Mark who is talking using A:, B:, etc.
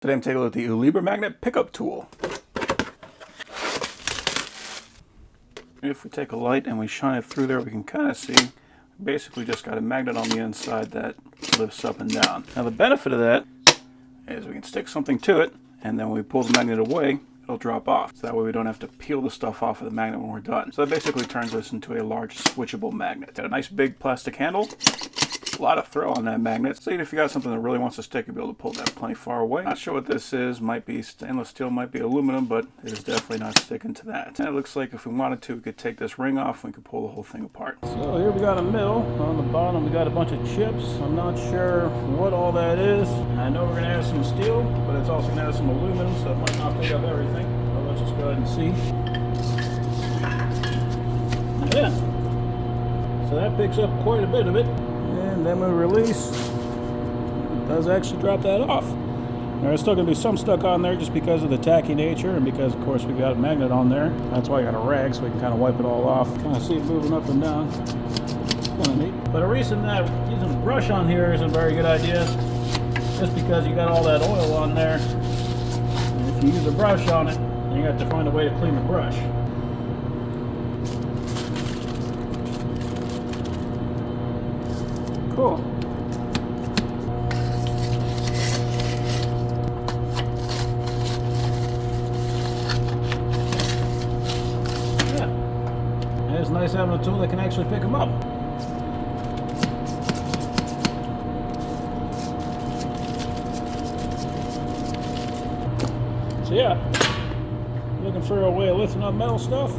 A: Today I'm taking a look at the ULIBERMAGNET pickup tool. If we take a light and we shine it through there, we can kind of see basically just got a magnet on the inside that lifts up and down. Now the benefit of that is we can stick something to it, and then when we pull the magnet away, it'll drop off. So that way we don't have to peel the stuff off of the magnet when we're done. So that basically turns this into a large switchable magnet. Got a nice big plastic handle. A lot of throw on that magnet. So even if you got something that really wants to stick, you'll be able to pull that plenty far away. Not sure what this is. Might be stainless steel, might be aluminum, but it is definitely not sticking to that. And it looks like if we wanted to, we could take this ring off and we could pull the whole thing apart. So here we got a mill. On the bottom we got a bunch of chips. I'm not sure what all that is. I know we're going to have some steel, but it's also going to have some aluminum, so it might not pick up everything. But let's just go ahead and see. Yeah. So that picks up quite a bit of it. And then we release, it does actually drop that off. There's still going to be some stuck on there just because of the tacky nature and because, of course, we got a magnet on there. That's why I got a rag so we can kind of wipe it all off. Kind of see it moving up and down. Kind of neat. But a reason that using a brush on here isn't a very good idea, just because you got all that oil on there. And if you use a brush on it, then you have to find a way to clean the brush. Cool. Yeah. And it's nice having a tool that can actually pick them up. So yeah, looking for a way of lifting up metal stuff?